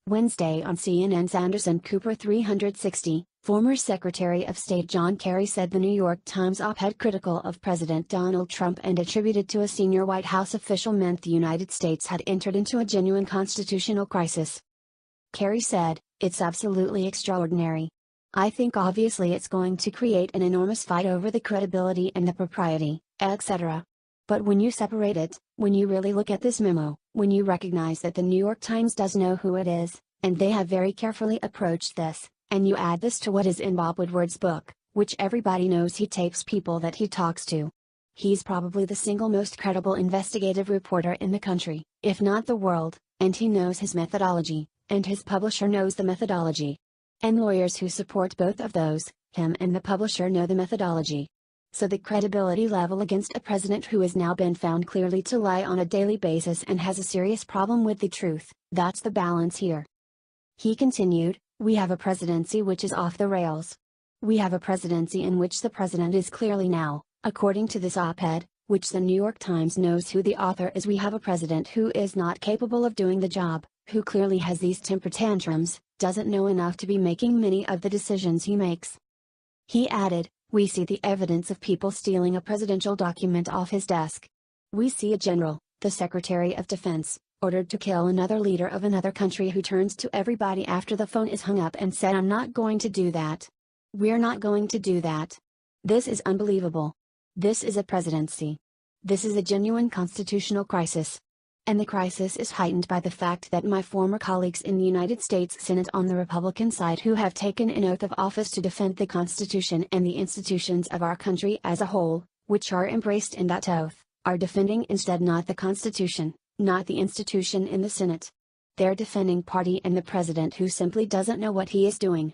Wednesday on CNN's Anderson Cooper 360, former Secretary of State John Kerry said the New York Times op-ed critical of President Donald Trump and attributed to a senior White House official meant the United States had entered into a genuine constitutional crisis. Kerry said, "It's absolutely extraordinary. I think obviously it's going to create an enormous fight over the credibility and the propriety, etc. But when you separate it, when you really look at this memo, when you recognize that the New York Times does know who it is, and they have very carefully approached this, and you add this to what is in Bob Woodward's book, which everybody knows he tapes people that he talks to. He's probably the single most credible investigative reporter in the country, if not the world, and he knows his methodology, and his publisher knows the methodology. And lawyers who support both of those, him and the publisher, know the methodology. So the credibility level against a president who has now been found clearly to lie on a daily basis and has a serious problem with the truth, that's the balance here." He continued, "We have a presidency which is off the rails. We have a presidency in which the president is clearly now, according to this op-ed, which the New York Times knows who the author is. We have a president who is not capable of doing the job, who clearly has these temper tantrums, doesn't know enough to be making many of the decisions he makes." He added, "We see the evidence of people stealing a presidential document off his desk. We see a general, the Secretary of Defense, ordered to kill another leader of another country who turns to everybody after the phone is hung up and said, 'I'm not going to do that. We're not going to do that.' This is unbelievable. This is a presidency. This is a genuine constitutional crisis. And the crisis is heightened by the fact that my former colleagues in the United States Senate on the Republican side, who have taken an oath of office to defend the Constitution and the institutions of our country as a whole, which are embraced in that oath, are defending instead not the Constitution, not the institution in the Senate. They're defending party and the president who simply doesn't know what he is doing.